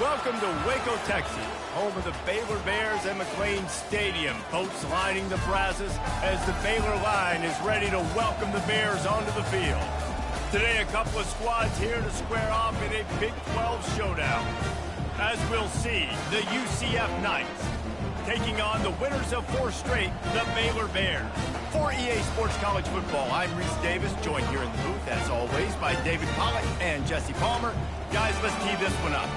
Welcome to Waco, Texas, home of the Baylor Bears and McLean Stadium. Boats lining the brazos as the Baylor line is ready to welcome the Bears onto the field. Today, a couple of squads here to square off in a Big 12 showdown. As we'll see, the UCF Knights taking on the winners of 4 straight, the Baylor Bears. For EA Sports College Football, I'm Reese Davis, joined here in the booth, as always, by David Pollack and Jesse Palmer. Guys, let's tee this one up.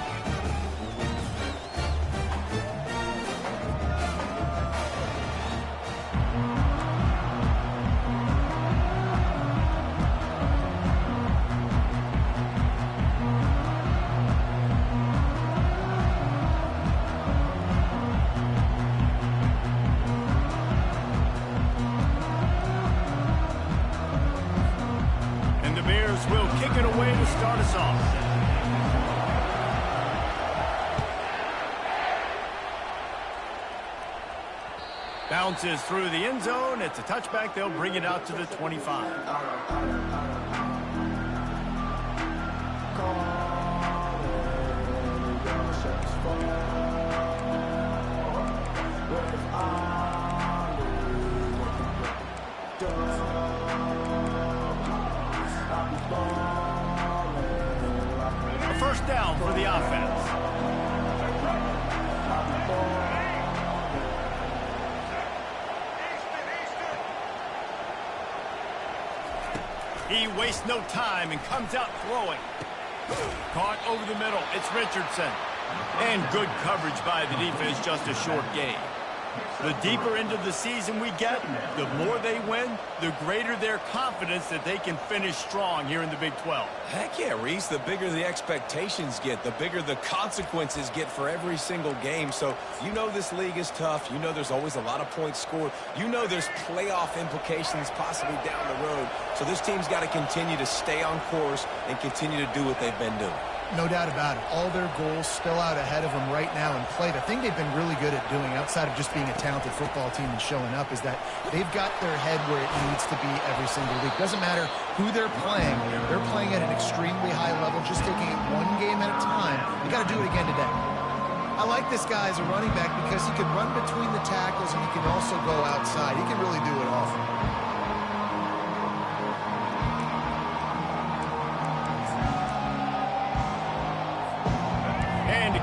Will kick it away to start us off. Bounces through the end zone. It's a touchback. They'll bring it out to the 25. First down for the offense. He wastes no time and comes out throwing. Caught over the middle. It's Richardson. And good coverage by the defense, just a short gain. The deeper into the season we get, the more they win, the greater their confidence that they can finish strong here in the Big 12. Heck yeah, Reese. The bigger the expectations get, the bigger the consequences get for every single game. So you know this league is tough. You know there's always a lot of points scored. You know there's playoff implications possibly down the road. So this team's got to continue to stay on course and continue to do what they've been doing. No doubt about it. All their goals still out ahead of them right now in play. The thing they've been really good at doing, outside of just being a talented football team and showing up, is that they've got their head where it needs to be every single week. Doesn't matter who they're playing at an extremely high level, just taking it one game at a time. You got to do it again today. I like this guy as a running back because he can run between the tackles and he can also go outside. He can really do it all.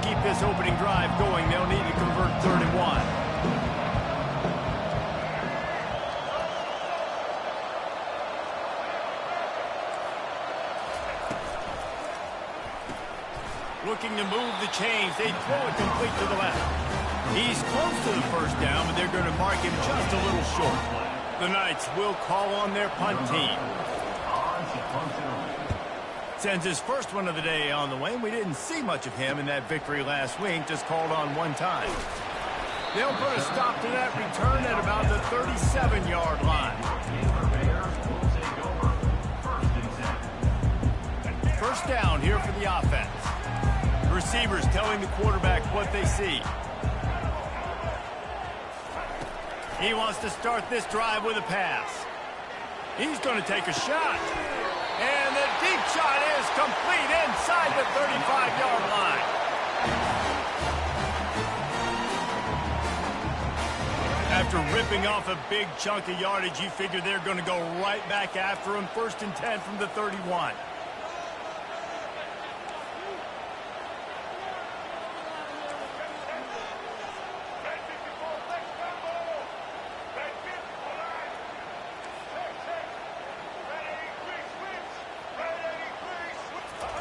Keep this opening drive going, they'll need to convert 3rd and 1. Looking to move the chains. They throw it complete to the left. He's close to the first down, but they're going to mark him just a little short. The Knights will call on their punt team. Sends his first one of the day on the way. We didn't see much of him in that victory last week, just called on one time. They'll put a stop to that return at about the 37-yard line. First down here for the offense. The receivers telling the quarterback what they see. He wants to start this drive with a pass. He's going to take a shot. And the deep shot is complete inside the 35-yard line. After ripping off a big chunk of yardage, you figure they're going to go right back after him. 1st and 10 from the 31.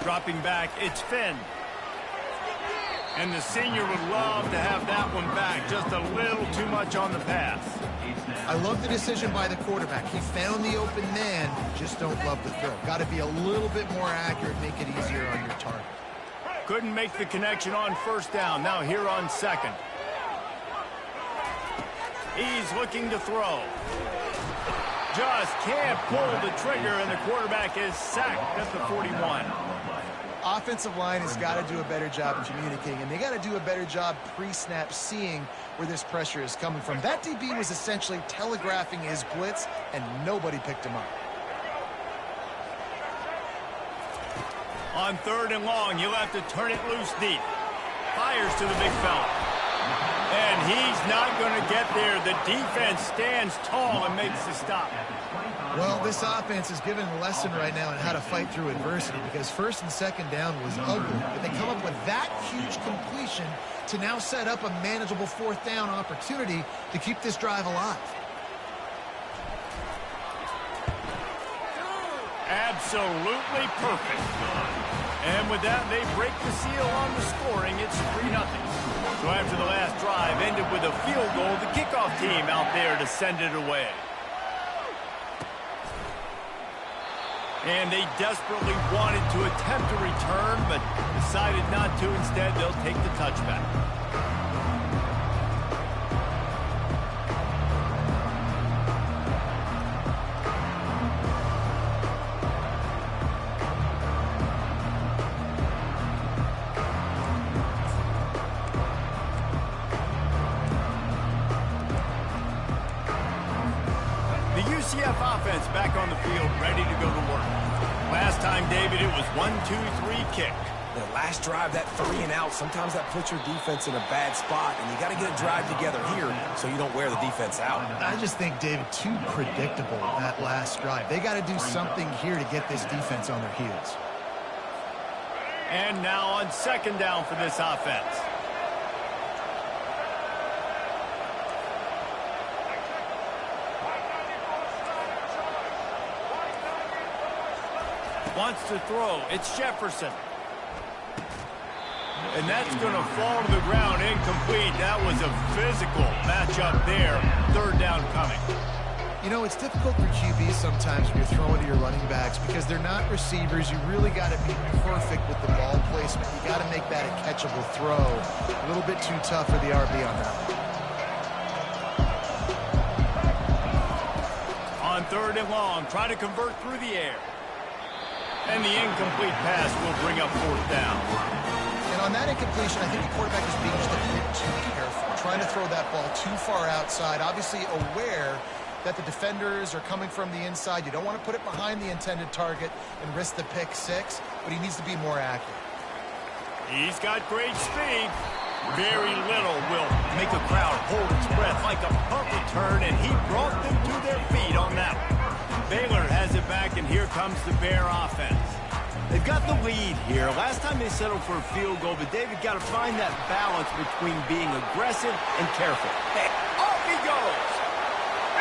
Dropping back, it's Finn. And the senior would love to have that one back. Just a little too much on the pass. I love the decision by the quarterback. He found the open man, just don't love the throw. Got to be a little bit more accurate, make it easier on your target. Couldn't make the connection on first down. Now here on second. He's looking to throw. Just can't pull the trigger, and the quarterback is sacked at the 41. Offensive line has got to do a better job of communicating, and they got to do a better job pre-snap seeing where this pressure is coming from. That DB was essentially telegraphing his blitz, and nobody picked him up. On 3rd and long, you'll have to turn it loose deep. Fires to the big fella. And he's not going to get there. The defense stands tall and makes the stop. Well, this offense is given a lesson right now on how to fight through adversity, because first and second down was ugly. But they come up with that huge completion to now set up a manageable fourth down opportunity to keep this drive alive. Absolutely perfect. And with that, they break the seal on the scoring. It's 3-0. So after the last drive ended with a field goal, the kickoff team out there to send it away. And they desperately wanted to attempt a return, but decided not to. Instead, they'll take the touchback. UCF offense back on the field, ready to go to work. Last time, David, it was 1-2-3 kick. The last drive, that 3 and out, sometimes that puts your defense in a bad spot, and you got to get a drive together here so you don't wear the defense out. I just think, David, too predictable that last drive. They got to do something here to get this defense on their heels. And now on second down for this offense. Wants to throw. It's Jefferson. And that's going to fall to the ground incomplete. That was a physical matchup there. Third down coming. You know, it's difficult for QBs sometimes when you're throwing to your running backs because they're not receivers. You really got to be perfect with the ball placement. You got to make that a catchable throw. A little bit too tough for the RB on that one. On third and long, try to convert through the air. And the incomplete pass will bring up fourth down. And on that incompletion, I think the quarterback is being just a bit too careful, trying to throw that ball too far outside, obviously aware that the defenders are coming from the inside. You don't want to put it behind the intended target and risk the pick six, but he needs to be more accurate. He's got great speed. Very little will make a crowd hold its breath like a punt return, and he brought them to their feet on that one. Baylor has it back, and here comes the Bear offense. They've got the lead here. Last time they settled for a field goal, but David got to find that balance between being aggressive and careful. Hey, off he goes!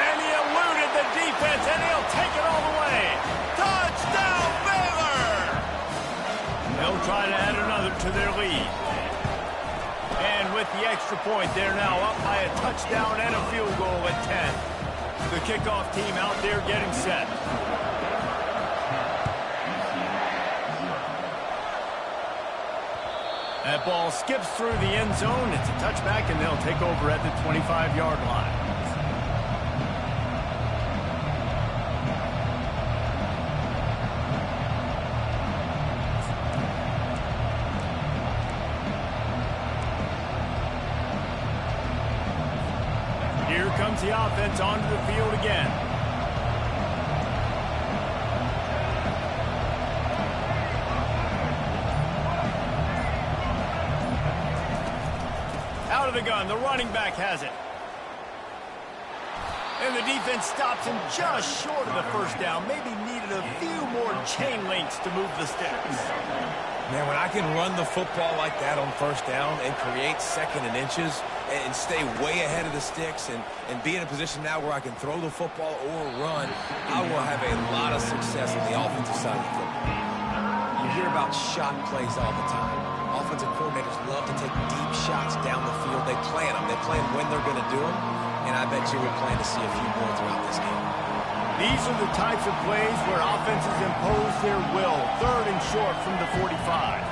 And he eluded the defense, and he'll take it all the way. Touchdown, Baylor! They'll try to add another to their lead. And with the extra point, they're now up by a touchdown and a field goal at 10. The kickoff team out there getting set. That ball skips through the end zone. It's a touchback, and they'll take over at the 25-yard line. Here comes the offense onto the field again. Out of the gun, the running back has it. And the defense stops him just short of the first down. Maybe needed a few more chain links to move the sticks. Man, when I can run the football like that on first down and create second and inches and stay way ahead of the sticks and be in a position now where I can throw the football or run, I will have a lot of success on the offensive side of the football. You hear about shot plays all the time. Offensive coordinators love to take deep shots down the field. They plan them. They plan when they're going to do them, and I bet you we'll plan to see a few more throughout this game. These are the types of plays where offenses impose their will. Third and short from the 45.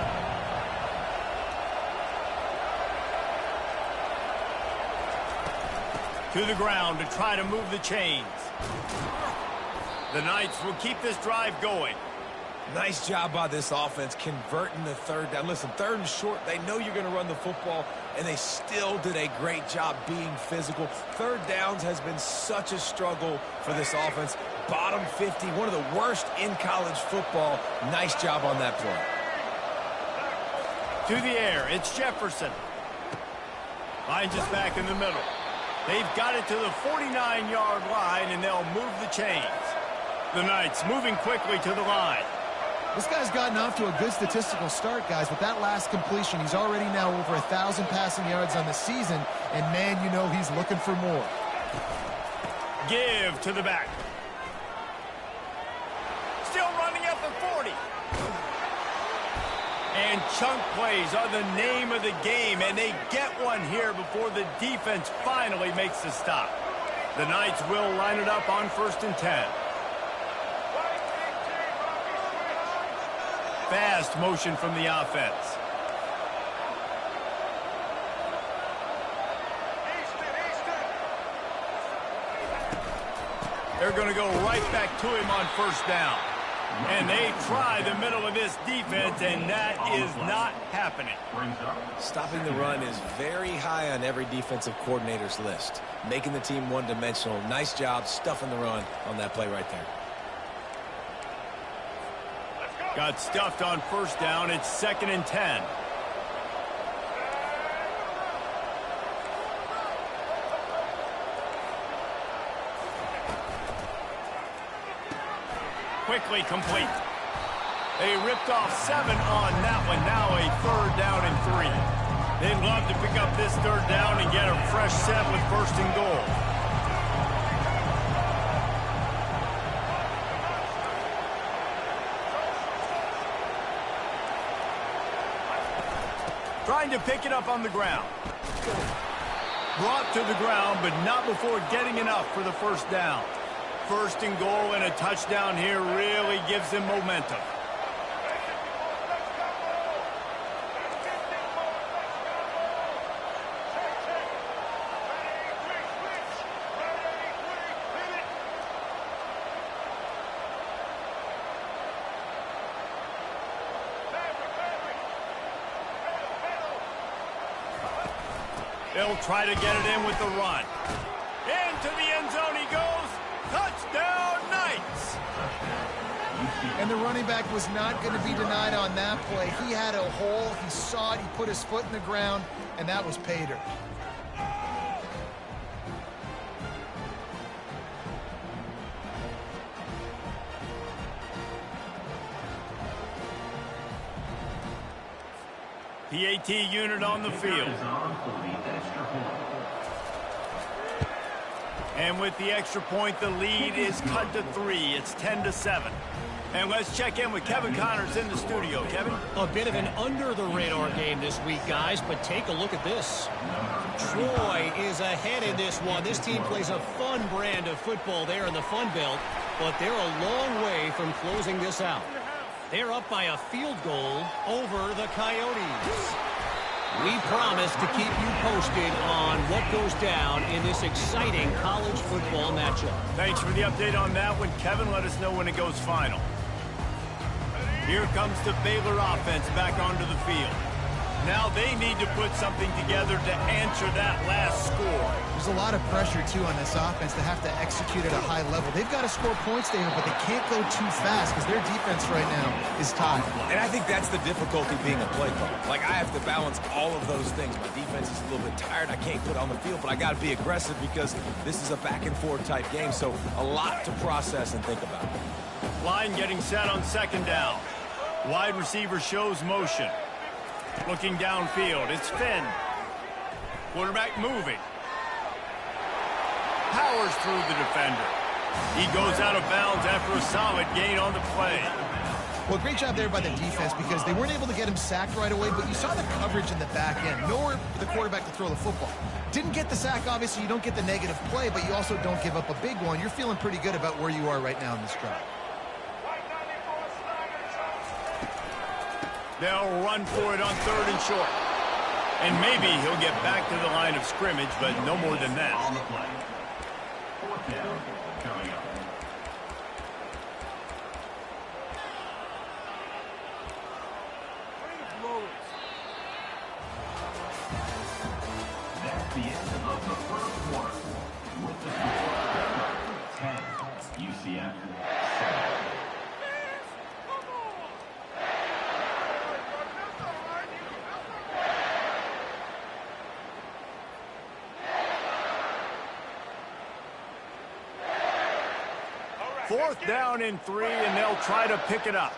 To the ground to try to move the chains. The Knights will keep this drive going. Nice job by this offense converting the third down. Listen, third and short, they know you're going to run the football, and they still did a great job being physical. Third downs has been such a struggle for this offense. Bottom 50, one of the worst in college football. Nice job on that play. To the air, it's Jefferson. Finds us back in the middle. They've got it to the 49-yard line, and they'll move the chains. The Knights moving quickly to the line. This guy's gotten off to a good statistical start, guys. With that last completion, he's already now over 1,000 passing yards on the season, and man, you know he's looking for more. Give to the back. Still running at the 40. And chunk plays are the name of the game, and they get one here before the defense finally makes the stop. The Knights will line it up on 1st and 10. Fast motion from the offense. They're going to go right back to him on 1st down. And they try the middle of this defense, and that is not happening. Stopping the run is very high on every defensive coordinator's list. Making the team one-dimensional. Nice job stuffing the run on that play right there. Got stuffed on 1st down. It's 2nd and 10. Quickly complete. They ripped off 7 on that one. Now a 3rd down and 3. They'd love to pick up this 3rd down and get a fresh set with 1st and goal. Trying to pick it up on the ground. Brought to the ground, but not before getting enough for the 1st down. 1st and goal, and a touchdown here really gives them momentum. They'll try to get it in with the run. Into the end zone he goes. Touchdown, Knights! And the running back was not going to be denied on that play. He had a hole. He saw it. He put his foot in the ground, and that was Pater. PAT unit on the field. And with the extra point, the lead is cut to 3. It's 10-7. And let's check in with Kevin Connors in the studio. Kevin? A bit of an under-the-radar game this week, guys, but take a look at this. Troy is ahead in this one. This team plays a fun brand of football there in the Fun Belt, but they're a long way from closing this out. They're up by a field goal over the Coyotes. We promise to keep you posted on what goes down in this exciting college football matchup. Thanks for the update on that one, Kevin. Let us know when it goes final. Here comes the Baylor offense back onto the field. Now they need to put something together to answer that last score. There's a lot of pressure, too, on this offense to have to execute at a high level. They've got to score points, David, but they can't go too fast because their defense right now is tied. And I think that's the difficulty being a play caller. Like, I have to balance all of those things. My defense is a little bit tired. I can't put on the field, but I got to be aggressive because this is a back-and-forth type game, so a lot to process and think about. Line getting set on 2nd down. Wide receiver shows motion. Looking downfield, it's Finn. Quarterback moving. Powers through the defender. He goes out of bounds after a solid gain on the play. Well, great job there by the defense because they weren't able to get him sacked right away, but you saw the coverage in the back end. Nowhere for the quarterback to throw the football. Didn't get the sack, obviously. You don't get the negative play, but you also don't give up a big one. You're feeling pretty good about where you are right now in this drive. They'll run for it on 3rd and short. And maybe he'll get back to the line of scrimmage, but no more than that. On the play. 4th down coming up. That's the end of the 1st quarter. With the score, 10, UCF, 7. 4th down and 3, and they'll try to pick it up.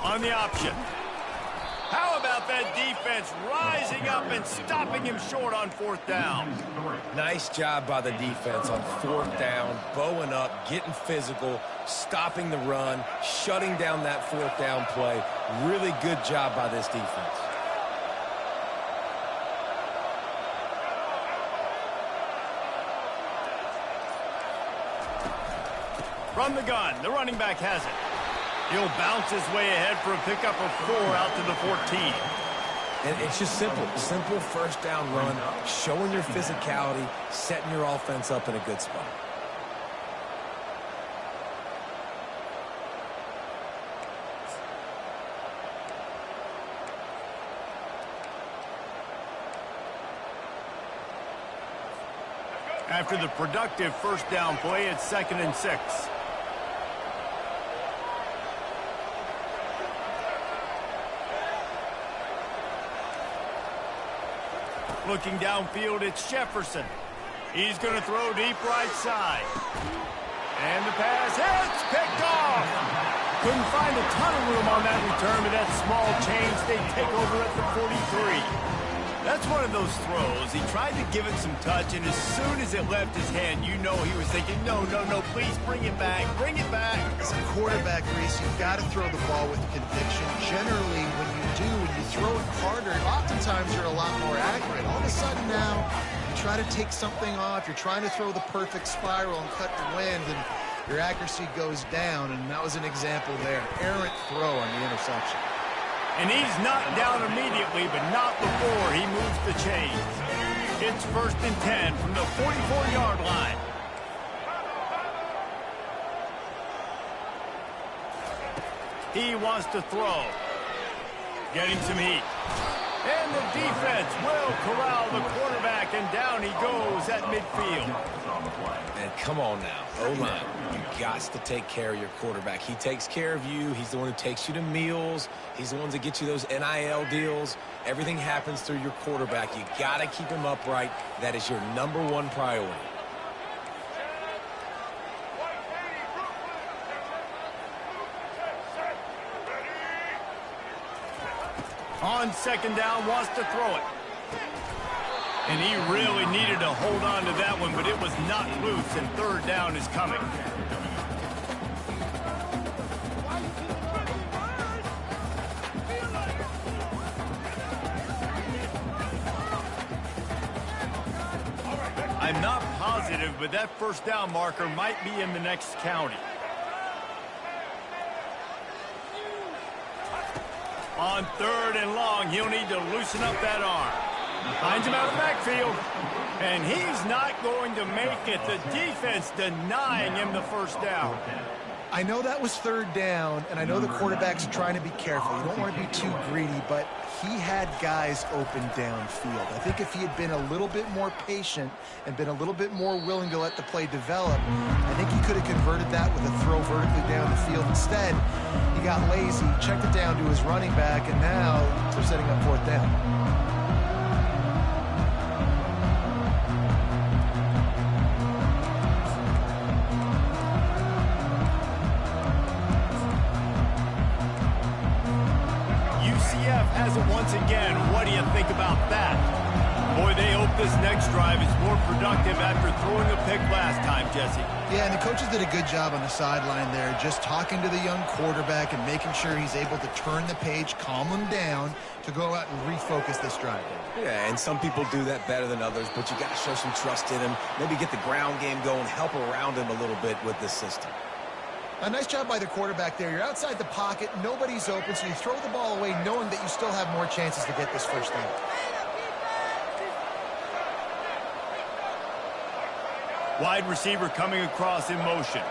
On the option. How about that defense rising up and stopping him short on 4th down? Nice job by the defense on 4th down, bowing up, getting physical, stopping the run, shutting down that 4th down play. Really good job by this defense. From the gun, the running back has it. He'll bounce his way ahead for a pickup of 4 out to the 14. And it's just simple. Simple 1st down run, showing your physicality, setting your offense up in a good spot. After the productive 1st down play, it's 2nd and 6. Looking downfield, it's Jefferson. He's going to throw deep right side. And the pass hits, picked off. Couldn't find a ton of room on that return, but that small change, they take over at the 43. That's one of those throws. He tried to give it some touch, and as soon as it left his hand, you know he was thinking, no, please bring it back, bring it back. As a quarterback, Reese, you've got to throw the ball with conviction. Generally, when you do, when you throw it harder, oftentimes you're a lot more accurate. All of a sudden now, you try to take something off, you're trying to throw the perfect spiral and cut the wind, and your accuracy goes down, and that was an example there. Errant throw on the interception. And he's knocked down immediately, but not before he moves the chains. It's 1st and 10 from the 44-yard line. He wants to throw. Getting some heat. And the defense will corral the quarterback, and down he goes at midfield. And come on now, O-line, you got to take care of your quarterback. He takes care of you. He's the one who takes you to meals. He's the one that gets you those NIL deals. Everything happens through your quarterback. You got to keep him upright. That is your #1 priority. On 2nd down, wants to throw it. And he really needed to hold on to that one, but it was not loose, and 3rd down is coming. I'm not positive, but that 1st down marker might be in the next county. On 3rd and long, he'll need to loosen up that arm. Finds him out of the backfield. And he's not going to make it. The defense denying him the 1st down. I know that was 3rd down, and I know the quarterback's trying to be careful. You don't want to be too greedy, but he had guys open downfield. I think if he had been a little bit more patient and been a little bit more willing to let the play develop, I think he could have converted that with a throw vertically down the field. Instead, he got lazy, checked it down to his running back, and now they're setting up 4th down. UCF has it once again. What do you think about that? Boy, they hope this next drive is more productive after throwing a pick last time, Jesse. Yeah, and the coaches did a good job on the sideline there, just talking to the young quarterback and making sure he's able to turn the page, calm him down, to go out and refocus this drive. Yeah, and some people do that better than others, but you got to show some trust in him, maybe get the ground game going, help around him a little bit with this system. A nice job by the quarterback there. You're outside the pocket, nobody's open, so you throw the ball away knowing that you still have more chances to get this 1st down. Wide receiver coming across in motion.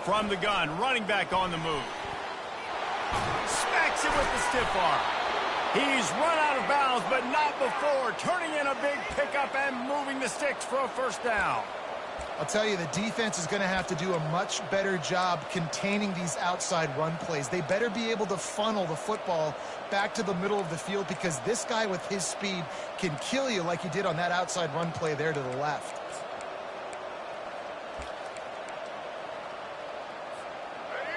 From the gun, running back on the move. Smacks it with the stiff arm. He's run out of bounds, but not before turning in a big pickup and moving the sticks for a 1st down. I'll tell you, the defense is going to have to do a much better job containing these outside run plays. They better be able to funnel the football back to the middle of the field, because this guy with his speed can kill you like he did on that outside run play there to the left.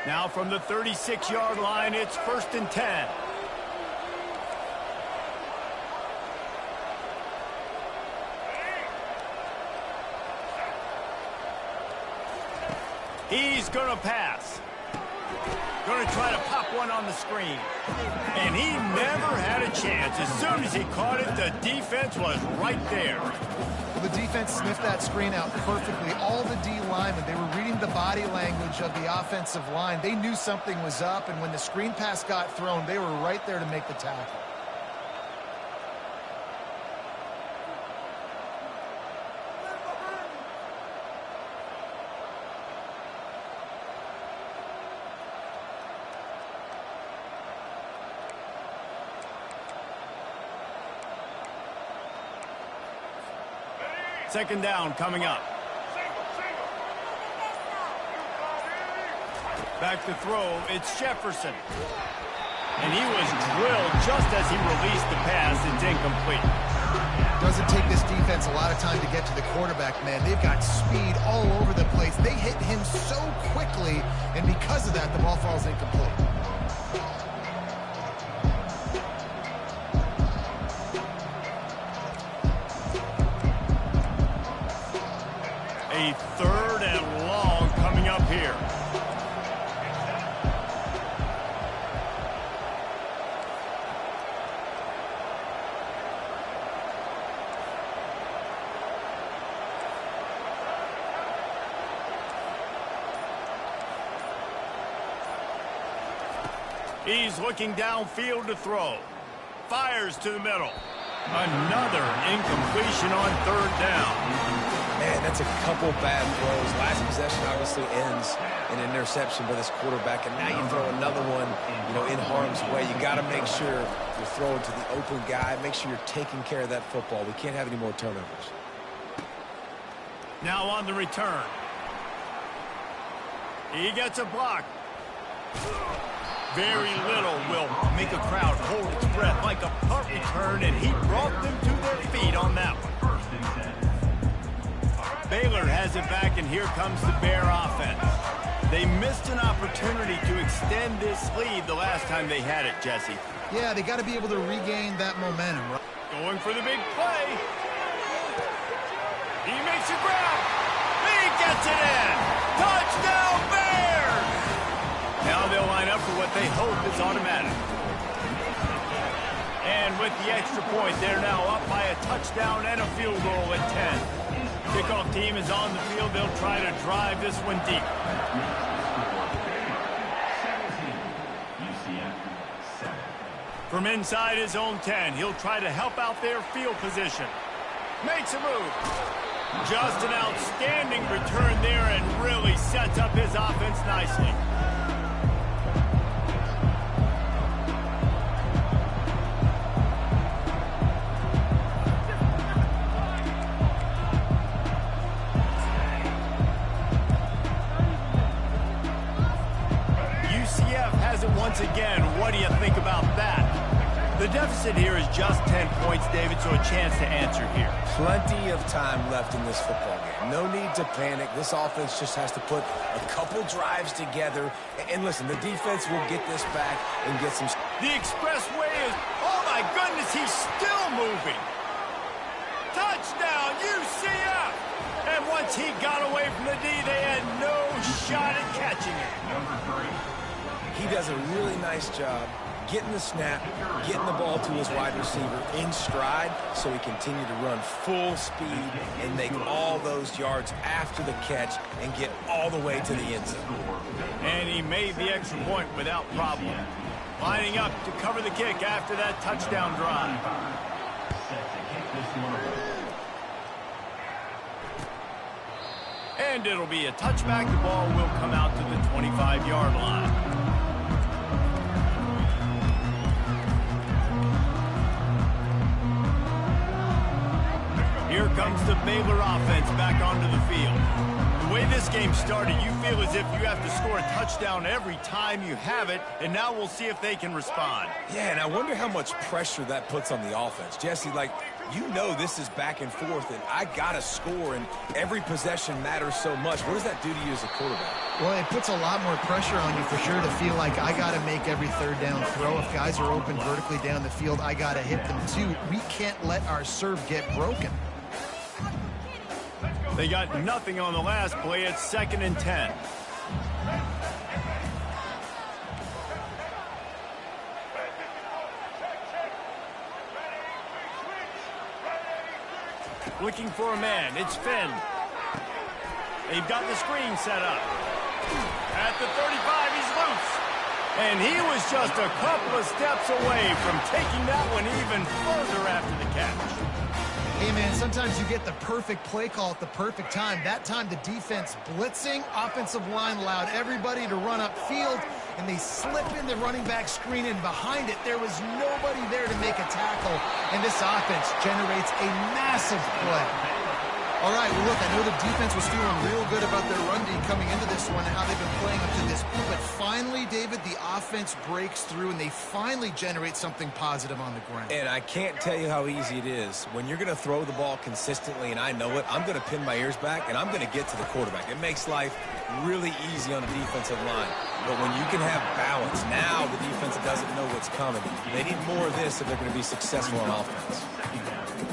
Now from the 36-yard line, it's 1st and 10. He's going to pass. Going to try to pop one on the screen. And he never had a chance. As soon as he caught it, the defense was right there. Well, the defense sniffed that screen out perfectly. All the D linemen, they were reading the body language of the offensive line. They knew something was up, and when the screen pass got thrown, they were right there to make the tackle. Second down coming up. Back to throw, it's Jefferson. And he was drilled just as he released the pass. It's incomplete. Doesn't take this defense a lot of time to get to the quarterback, man. They've got speed all over the place. They hit him so quickly, and because of that, the ball falls incomplete. A 3rd and long coming up here. He's looking downfield to throw. Fires to the middle. Another incompletion on 3rd down. Man, that's a couple bad throws. Last possession obviously ends in an interception by this quarterback, and now you throw another one, in harm's way. You got to make sure you're throwing to the open guy. Make sure you're taking care of that football. We can't have any more turnovers. Now on the return. He gets a block. Very little will make a crowd hold its breath like a punt return, and he brought them to their feet on that one. Baylor has it back, and here comes the Bear offense. They missed an opportunity to extend this lead the last time they had it, Jesse. Yeah, they got to be able to regain that momentum, right? Going for the big play. He makes a grab. He gets it in. Touchdown, Bears! Now they'll line up for what they hope is automatic. And with the extra point, they're now up by a touchdown and a field goal at 10. Kickoff team is on the field. They'll try to drive this one deep. From inside his own 10, he'll try to help out their field position. Makes a move. Just an outstanding return there, and really sets up his offense nicely. UCF has it once again. What do you think about that? The deficit here is just 10 points, David, so a chance to answer here. Plenty of time left in this football game. No need to panic. This offense just has to put a couple drives together. And listen, the defense will get this back and get some... The expressway is... Oh, my goodness, he's still moving. Touchdown, UCF! And once he got away from the D, they had no shot at catching it. He does a really nice job getting the snap, getting the ball to his wide receiver in stride, so he continued to run full speed and make all those yards after the catch and get all the way to the end zone. And he made the extra point without problem. Lining up to cover the kick after that touchdown drive. And it'll be a touchback. The ball will come out to the 25-yard line. Here comes comes the Baylor offense back onto the field. The way this game started, you feel as if you have to score a touchdown every time you have it, and now we'll see if they can respond. Yeah, and I wonder how much pressure that puts on the offense. Jesse, like, you know this is back and forth, and I got to score, and every possession matters so much. What does that do to you as a quarterback? Well, it puts a lot more pressure on you for sure to feel like I got to make every third down throw. If guys are open vertically down the field, I got to hit them too. We can't let our serve get broken. They got nothing on the last play. It's 2nd and 10. Looking for a man. It's Finn. They've got the screen set up. At the 35, he's loose. And he was just a couple of steps away from taking that one even further after the catch. Hey, man, sometimes you get the perfect play call at the perfect time. That time, the defense blitzing, offensive line allowed everybody to run upfield, and they slip in the running back screen, and behind it, there was nobody there to make a tackle, and this offense generates a massive play. All right, well, look, I know the defense was feeling real good about their run D coming into this one and how they've been playing up to this point, but finally, David, the offense breaks through, and they finally generate something positive on the ground. And I can't tell you how easy it is. When you're going to throw the ball consistently, and I know it, I'm going to pin my ears back, and I'm going to get to the quarterback. It makes life really easy on the defensive line. But when you can have balance, now the defense doesn't know what's coming. They need more of this if they're going to be successful on offense.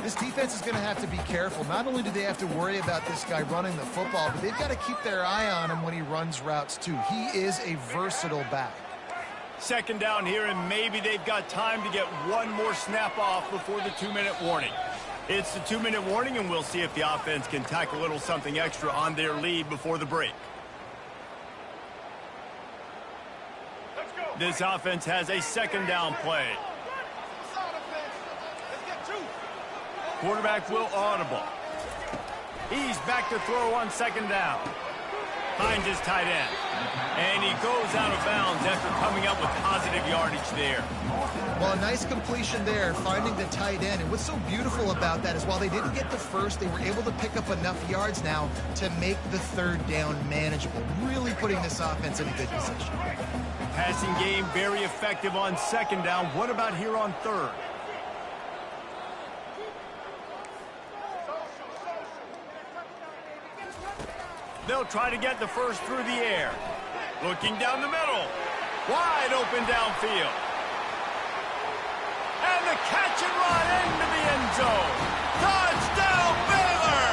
This defense is going to have to be careful. Not only do they have to worry about this guy running the football, but they've got to keep their eye on him when he runs routes, too. He is a versatile back. 2nd down here, and maybe they've got time to get one more snap off before the 2-minute warning. It's the 2-minute warning, and we'll see if the offense can tack a little something extra on their lead before the break. This offense has a 2nd down play. Quarterback will audible. He's back to throw on 2nd down. Finds his tight end. And he goes out of bounds after coming up with positive yardage there. Well, a nice completion there, finding the tight end. And what's so beautiful about that is while they didn't get the first, they were able to pick up enough yards now to make the 3rd down manageable. Really putting this offense in a good position. Passing game very effective on 2nd down. What about here on 3rd? They'll try to get the first through the air. Looking down the middle. Wide open downfield. And the catch and run into the end zone. Touchdown, Baylor!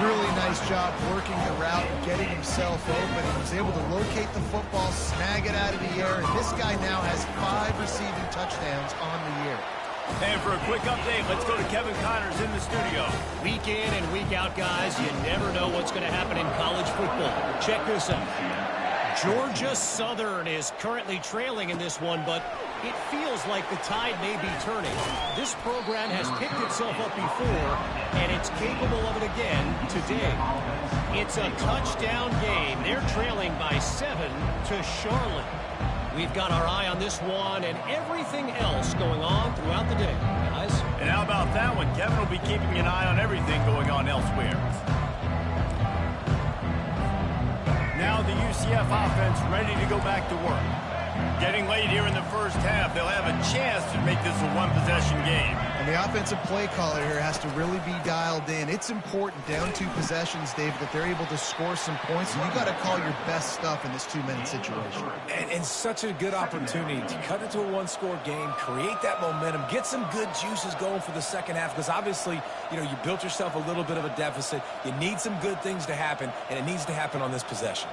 Really nice job working the route and getting himself open. He was able to locate the football, snag it out of the air, and this guy now has 5 receiving touchdowns on the year. And for a quick update, let's go to Kevin Connors in the studio. Week in and week out, guys, you never know what's going to happen in college football. Check this out. Georgia Southern is currently trailing in this one, but it feels like the tide may be turning. This program has picked itself up before, and it's capable of it again today. It's a touchdown game. They're trailing by 7 to Charlotte. We've got our eye on this one and everything else going on throughout the day, guys. And how about that one? Kevin will be keeping an eye on everything going on elsewhere. Now the UCF offense ready to go back to work. Getting late here in the first half, they'll have a chance to make this a one-possession game. And the offensive play caller here has to really be dialed in. It's important down 2 possessions, Dave, that they're able to score some points, and you got to call your best stuff in this 2-minute situation. And such a good opportunity to cut it to a 1-score game, create that momentum, get some good juices going for the second half, because obviously, you know, you built yourself a little bit of a deficit. You need some good things to happen, and it needs to happen on this possession.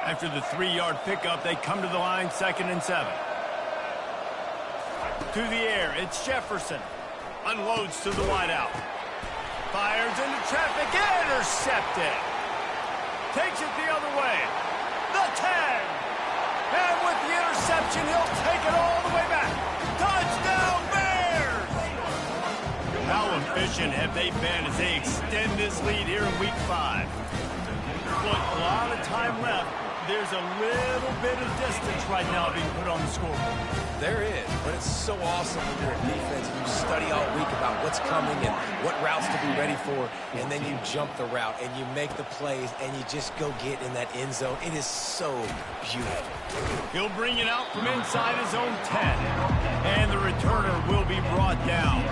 After the 3-yard pickup, they come to the line, 2nd and 7. To the air, it's Jefferson. Unloads to the wideout. Fires into traffic, intercepted. Takes it the other way. The 10. And with the interception, he'll take it all the way back. Touchdown, Bears! How efficient have they been as they extend this lead here in Week 5? Look, a lot of time left. there's a little bit of distance right now being put on the scoreboard. There is, but it's so awesome when you're in defense and you study all week about what's coming and what routes to be ready for, and then you jump the route and you make the plays and you just go get in that end zone. It is so beautiful. He'll bring it out from inside his own 10, and the returner will be brought down.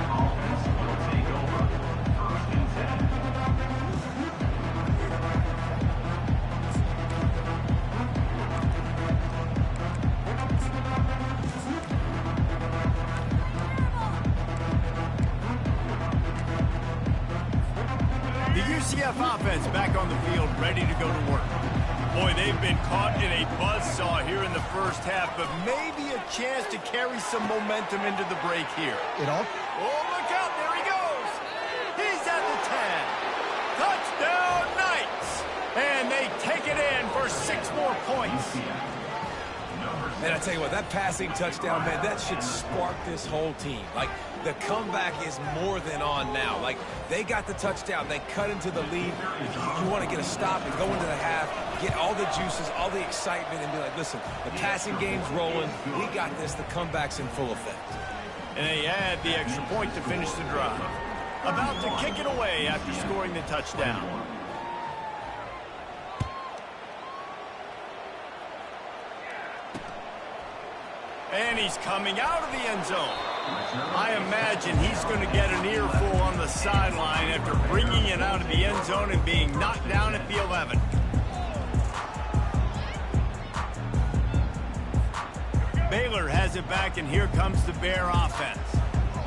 UCF offense back on the field, ready to go to work. Boy, they've been caught in a buzzsaw here in the first half, but maybe a chance to carry some momentum into the break here. Oh, look out, there he goes. He's at the 10. Touchdown Knights. And they take it in for 6 more points. And I tell you what, that passing touchdown, man, that should spark this whole team. Like, the comeback is more than on now. Like, they got the touchdown. They cut into the lead. You want to get a stop and go into the half, get all the juices, all the excitement, and be like, listen, the passing game's rolling. We got this. The comeback's in full effect. And they add the extra point to finish the drive. About to kick it away after scoring the touchdown. And he's coming out of the end zone. I imagine he's going to get an earful on the sideline after bringing it out of the end zone and being knocked down at the 11. Baylor has it back, and here comes the Bear offense.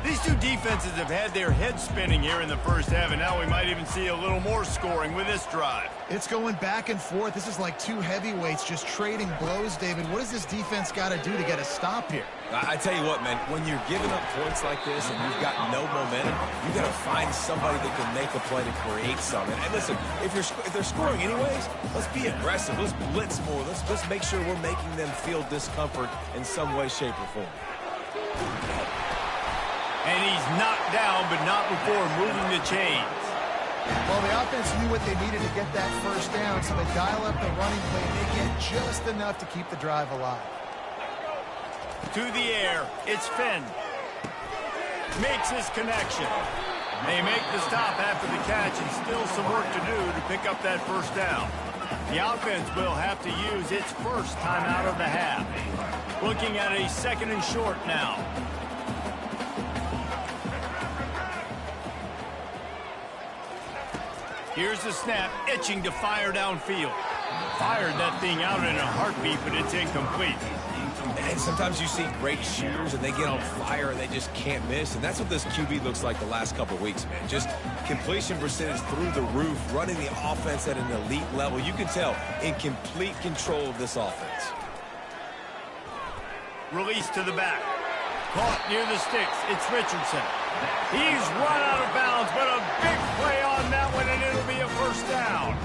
These two defenses have had their heads spinning here in the first half, and now we might even see a little more scoring with this drive. It's going back and forth. This is like two heavyweights just trading blows, David. What does this defense got to do to get a stop here? I tell you what, man, when you're giving up points like this and you've got no momentum, you got to find somebody that can make a play to create something. And listen, if they're scoring anyways, let's be aggressive. Let's blitz more. Let's make sure we're making them feel discomfort in some way, shape, or form. And he's knocked down, but not before moving the chains. Well, the offense knew what they needed to get that first down, so they dial up the running play, and they get just enough to keep the drive alive. To the air, it's Finn. Makes his connection. They make the stop after the catch, and still some work to do to pick up that first down. The offense will have to use its first timeout of the half. Looking at a 2nd and short now. Here's the snap, itching to fire downfield. Fired that thing out in a heartbeat, but it's incomplete. And sometimes you see great shooters, and they get on fire, and they just can't miss. And that's what this QB looks like the last couple of weeks, man. Just completion percentage through the roof, running the offense at an elite level. You can tell in complete control of this offense. Release to the back. Caught near the sticks. It's Richardson. He's run out of bounds, but a big play on that one, and it'll be a first down.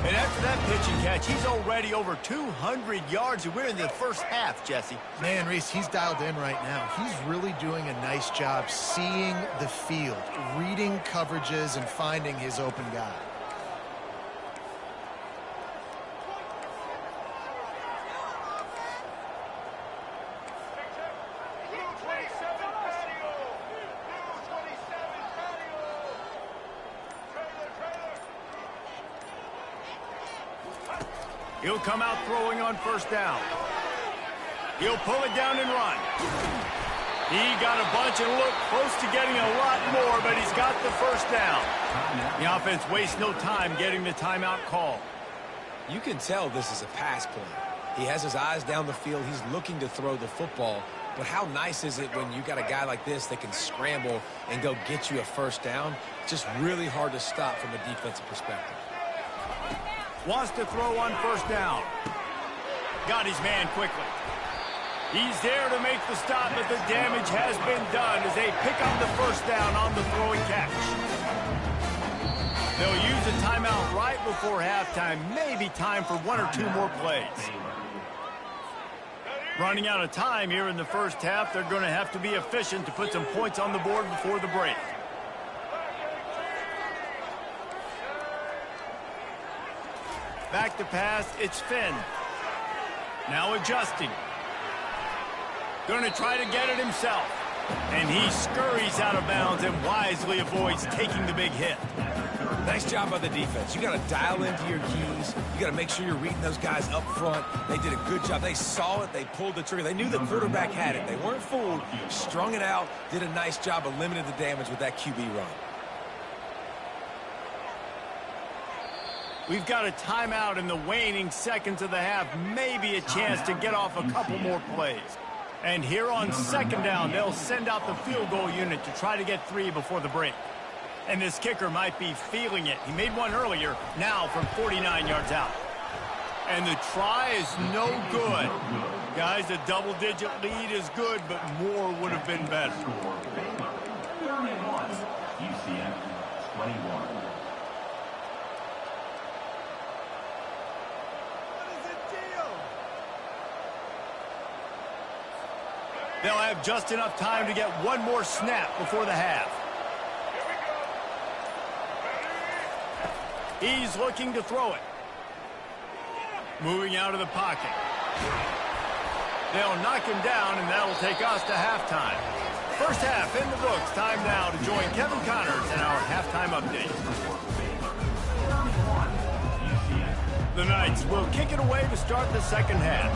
And after that pitch and catch, he's already over 200 yards, and we're in the first half, Jesse. Man, Reese, he's dialed in right now. He's really doing a nice job seeing the field, reading coverages, and finding his open guy. He'll come out throwing on first down. He'll pull it down and run. He got a bunch and looked close to getting a lot more, but he's got the first down. The offense wastes no time getting the timeout call. You can tell this is a pass play. He has his eyes down the field. He's looking to throw the football. But how nice is it when you got a guy like this that can scramble and go get you a first down? Just really hard to stop from a defensive perspective. Wants to throw on first down. Got his man quickly. He's there to make the stop, but the damage has been done as they pick up the first down on the throwing catch. They'll use a timeout right before halftime. Maybe time for 1 or 2 more plays. Running out of time here in the first half. They're going to have to be efficient to put some points on the board before the break. Back to pass, it's Finn. Now adjusting. Going to try to get it himself. And he scurries out of bounds and wisely avoids taking the big hit. Nice job by the defense. You got to dial into your keys. You got to make sure you're reading those guys up front. They did a good job. They saw it. They pulled the trigger. They knew the quarterback had it. They weren't fooled. Strung it out. Did a nice job of limiting the damage with that QB run. We've got a timeout in the waning seconds of the half. Maybe a chance to get off a couple more plays. And here on second down, they'll send out the field goal unit to try to get 3 before the break. And this kicker might be feeling it. He made one earlier, now from 49 yards out. And the try is no good. Guys, a double-digit lead is good, but more would have been better. 31, UCF 21. They'll have just enough time to get one more snap before the half. He's looking to throw it. Moving out of the pocket. They'll knock him down, and that'll take us to halftime. First half in the books. Time now to join Kevin Connors in our halftime update. The Knights will kick it away to start the second half.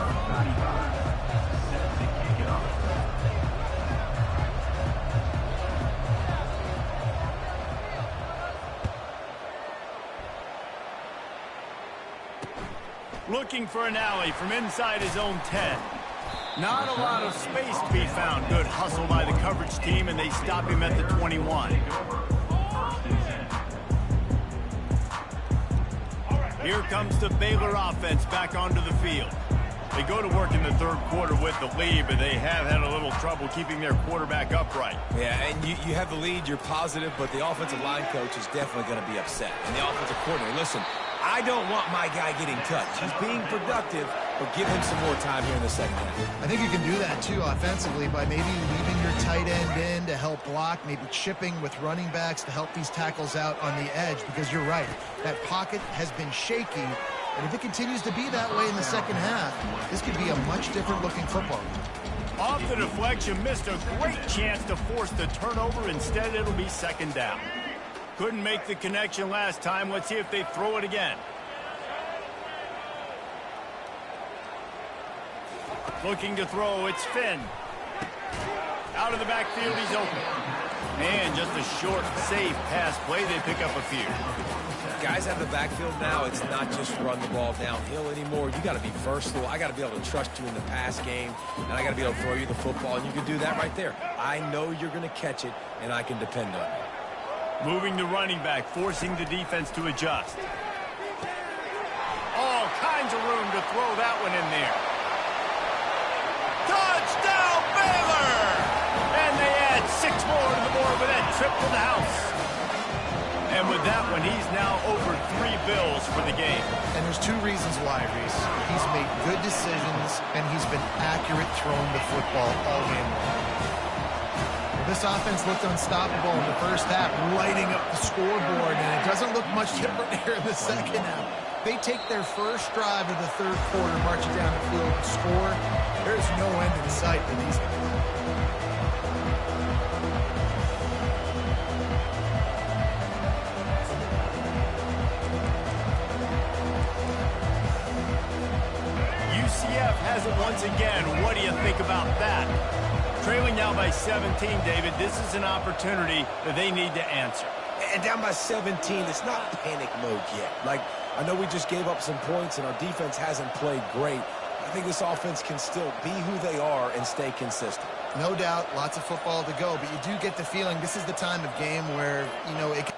Looking for an alley from inside his own 10. Not a lot of space to be found. Good hustle by the coverage team, and they stop him at the 21. Here comes the Baylor offense back onto the field. They go to work in the third quarter with the lead, but they have had a little trouble keeping their quarterback upright. Yeah, and you have the lead, you're positive, but the offensive line coach is definitely going to be upset. And the offensive coordinator, listen, I don't want my guy getting touched. He's being productive, but give him some more time here in the second half. I think you can do that, too, offensively, by maybe leaving your tight end in to help block, maybe chipping with running backs to help these tackles out on the edge, because you're right. That pocket has been shaky, and if it continues to be that way in the second half, this could be a much different-looking football. Off the deflection, missed a great chance to force the turnover. Instead, it'll be second down. Couldn't make the connection last time. Let's see if they throw it again. Looking to throw, it's Finn. Out of the backfield, he's open. And just a short, safe pass play. They pick up a few. Guys out of the backfield now, it's not just run the ball downhill anymore. You got to be versatile. I got to be able to trust you in the pass game, and I got to be able to throw you the football, and you can do that right there. I know you're going to catch it, and I can depend on it. Moving the running back, forcing the defense to adjust. All kinds of room to throw that one in there. Touchdown, Baylor! And they add 6 more to the board with that trip to the house. And with that one, he's now over 3 bills for the game. And there's 2 reasons why, Reese. He's made good decisions, and he's been accurate throwing the football all game long. This offense looked unstoppable in the first half, lighting up the scoreboard, and it doesn't look much different here in the second half. They take their first drive of the third quarter, marching down the field and score. There's no end in sight for these guys. UCF has it once again. What do you think about that? Trailing now by 17, David. This is an opportunity that they need to answer. And down by 17, it's not panic mode yet. Like, I know we just gave up some points and our defense hasn't played great. I think this offense can still be who they are and stay consistent. No doubt, lots of football to go, but you do get the feeling this is the time of game where, you know, it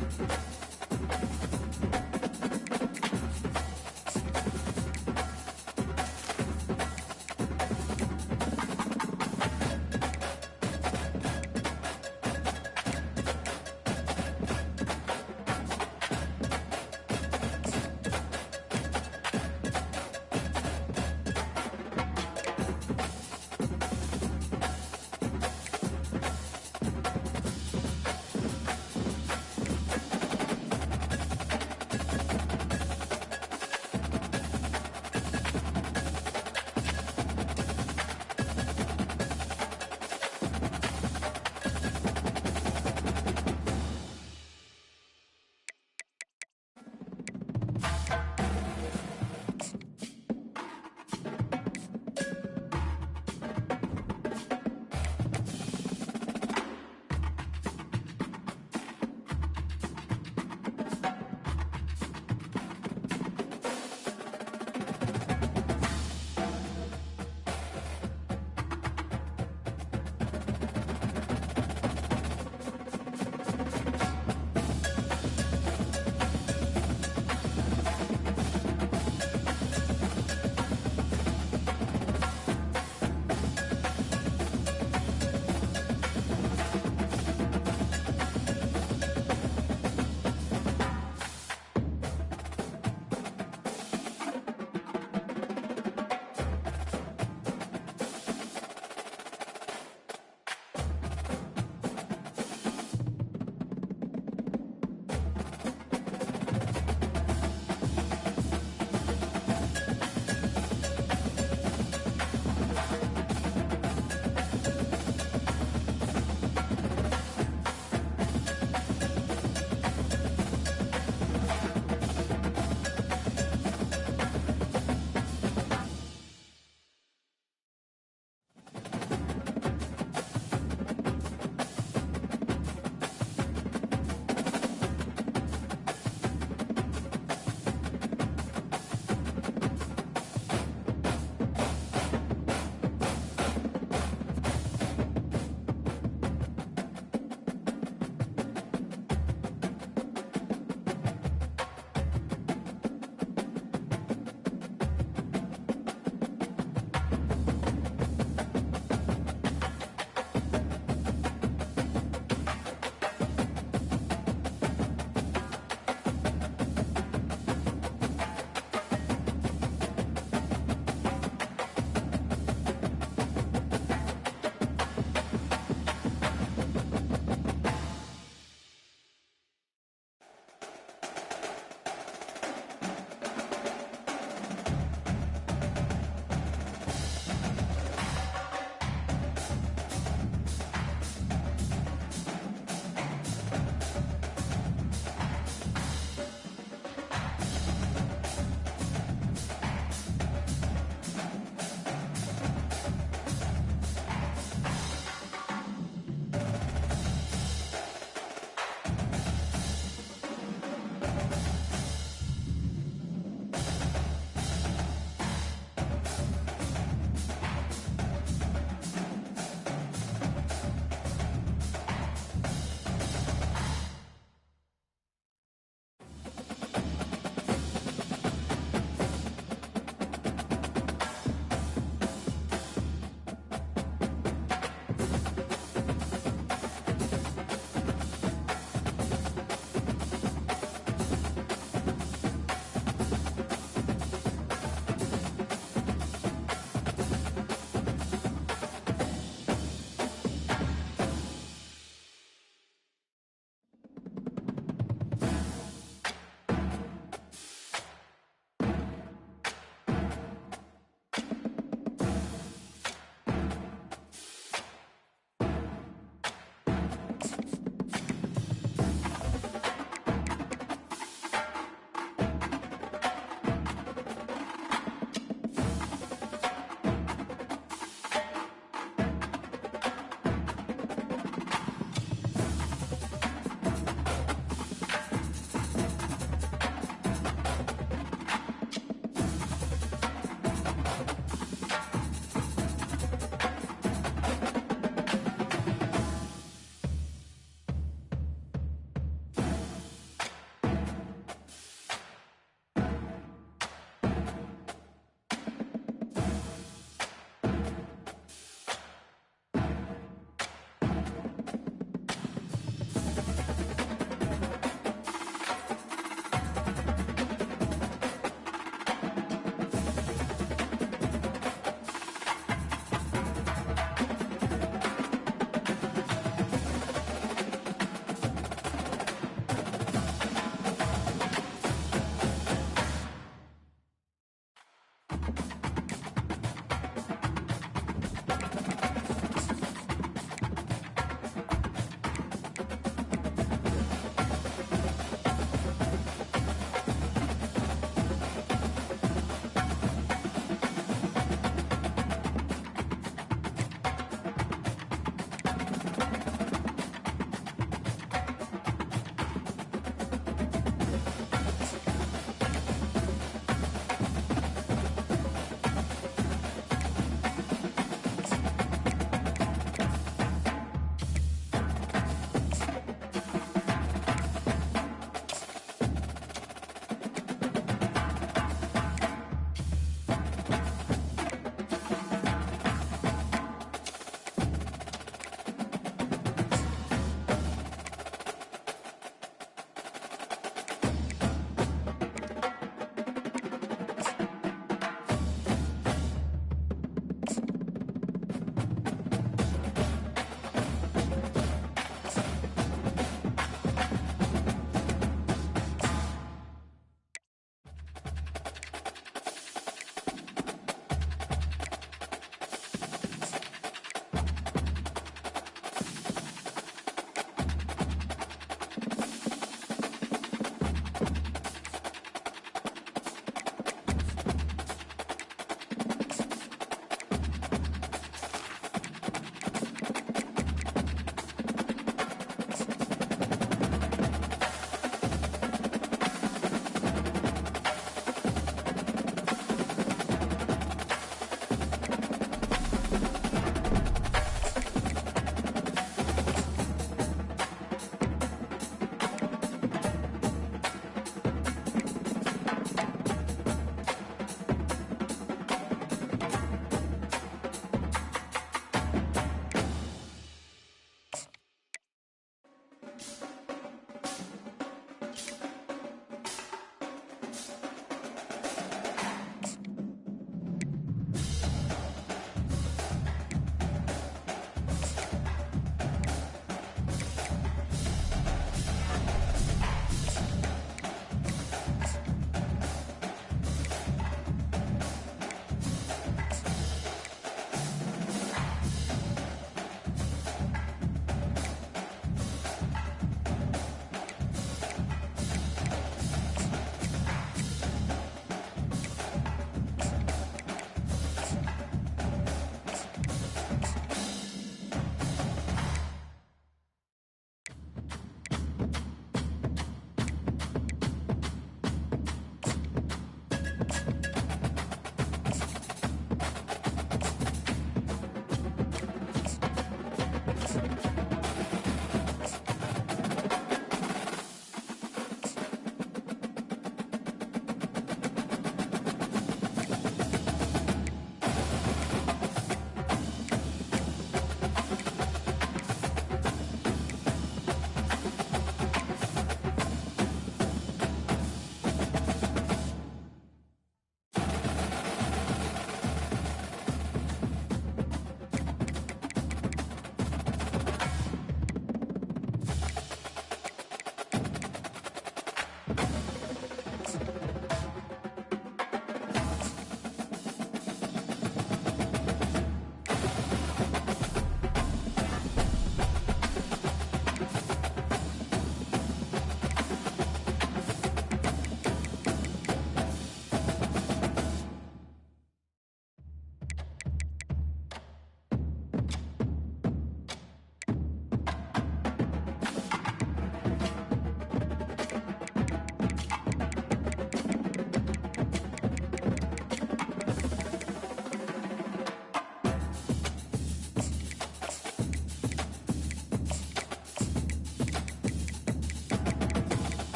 down.